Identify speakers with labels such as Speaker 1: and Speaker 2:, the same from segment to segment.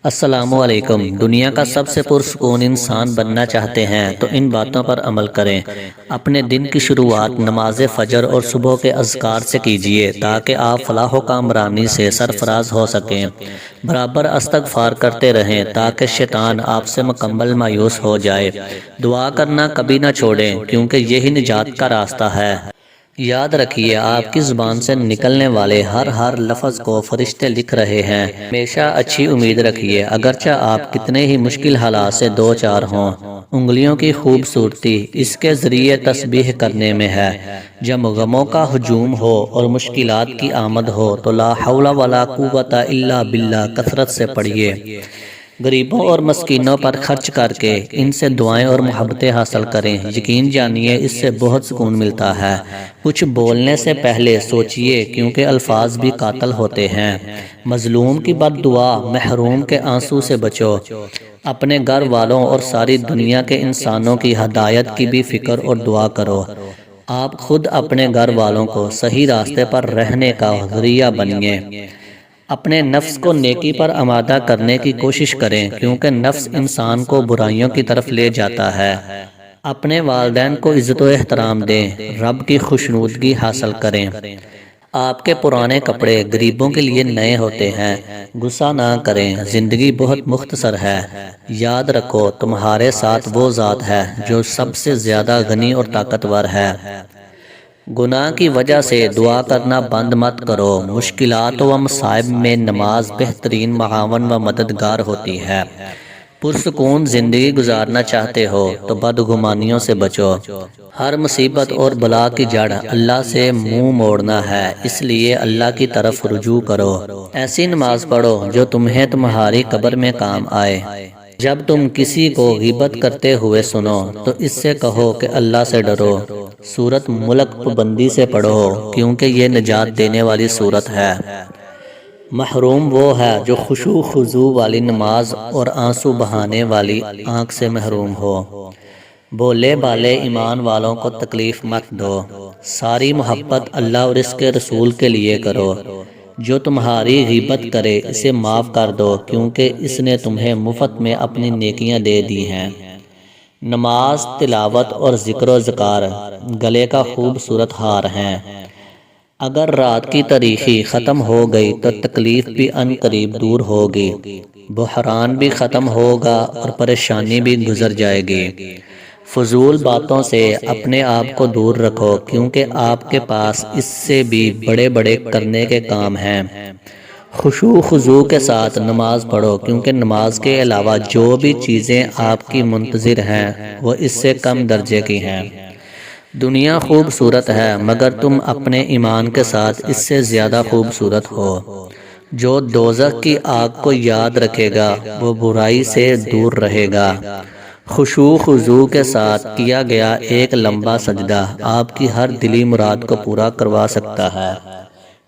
Speaker 1: السلام علیکم۔ دنیا کا سب سے پرسکون انسان بننا چاہتے ہیں تو ان باتوں پر عمل کریں۔ اپنے دن کی شروعات نماز فجر اور صبح کے اذکار سے کیجیے تاکہ آپ فلاح و کامرانی سے سرفراز ہو سکیں۔ برابر استغفار کرتے رہیں تاکہ شیطان آپ سے مکمل مایوس ہو جائے۔ دعا کرنا کبھی نہ چھوڑیں کیونکہ یہی نجات کا راستہ ہے۔ یاد رکھیے، آپ کی زبان سے نکلنے والے ہر لفظ کو فرشتے لکھ رہے ہیں۔ ہمیشہ اچھی امید رکھیے اگرچہ آپ کتنے ہی مشکل حالات سے دو چار ہوں۔ انگلیوں کی خوبصورتی اس کے ذریعے تسبیح کرنے میں ہے۔ جب غموں کا ہجوم ہو اور مشکلات کی آمد ہو تو لا حول ولا قوت الا باللہ کثرت سے پڑھیے۔ غریبوں اور مسکینوں پر خرچ کر کے ان سے دعائیں اور محبتیں حاصل کریں۔ یقین جانیے اس سے بہت سکون ملتا ہے۔ کچھ بولنے سے پہلے سوچئے کیونکہ الفاظ بھی قاتل ہوتے ہیں۔ مظلوم کی بد دعا، محروم کے آنسو سے بچو۔ اپنے گھر والوں اور ساری دنیا کے انسانوں کی ہدایت کی بھی فکر اور دعا کرو۔ آپ خود اپنے گھر والوں کو صحیح راستے پر رہنے کا ذریعہ بنیے۔ اپنے نفس کو نیکی پر آمادہ کرنے کی کوشش کریں کیونکہ نفس انسان کو برائیوں کی طرف لے جاتا ہے۔ اپنے والدین کو عزت و احترام دیں، رب کی خوشنودگی حاصل کریں۔ آپ کے پرانے کپڑے غریبوں کے لیے نئے ہوتے ہیں۔ غصہ نہ کریں، زندگی بہت مختصر ہے۔ یاد رکھو تمہارے ساتھ وہ ذات ہے جو سب سے زیادہ غنی اور طاقتور ہے۔ گناہ کی وجہ سے دعا کرنا بند مت کرو۔ مشکلات و مصائب میں نماز بہترین معاون و مددگار ہوتی ہے۔ پرسکون زندگی گزارنا چاہتے ہو تو بدگمانیوں سے بچو۔ ہر مصیبت اور بلا کی جڑ اللہ سے منہ موڑنا ہے، اس لیے اللہ کی طرف رجوع کرو۔ ایسی نماز پڑھو جو تمہیں تمہاری قبر میں کام آئے۔ جب تم کسی کو غیبت کرتے ہوئے سنو تو اس سے کہو کہ اللہ سے ڈرو۔ سورۃ ملک پابندی سے پڑھو کیونکہ یہ نجات دینے والی سورت ہے۔ محروم وہ ہے جو خشوع خضوع والی نماز اور آنسو بہانے والی آنکھ سے محروم ہو۔ بولے بالے ایمان والوں کو تکلیف مت دو۔ ساری محبت اللہ اور اس کے رسول کے لیے کرو۔ جو تمہاری غیبت کرے اسے معاف کر دو کیونکہ اس نے تمہیں مفت میں اپنی نیکیاں دے دی ہیں۔ نماز، تلاوت اور ذکر و اذکار گلے کا خوبصورت ہار ہیں۔ اگر رات کی تاریکی ختم ہو گئی تو تکلیف بھی ان قریب دور ہوگی۔ بحران بھی ختم ہوگا اور پریشانی بھی گزر جائے گی۔ فضول باتوں سے اپنے آپ کو دور رکھو کیونکہ آپ کے پاس اس سے بھی بڑے بڑے کرنے کے کام ہیں۔ خشوع خضوع کے ساتھ نماز پڑھو کیونکہ نماز کے علاوہ جو بھی چیزیں آپ کی منتظر ہیں وہ اس سے کم درجے کی ہیں۔ دنیا خوبصورت ہے مگر تم اپنے ایمان کے ساتھ اس سے زیادہ خوبصورت ہو۔ جو دوزخ کی آگ کو یاد رکھے گا وہ برائی سے دور رہے گا۔ خشوع خضوع کے ساتھ کیا گیا ایک لمبا سجدہ آپ کی ہر دلی مراد کو پورا کروا سکتا ہے۔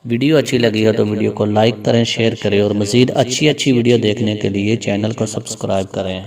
Speaker 1: ویڈیو اچھی لگی ہو تو ویڈیو کو لائک کریں، شیئر کریں اور مزید اچھی ویڈیو دیکھنے کے لیے چینل کو سبسکرائب کریں۔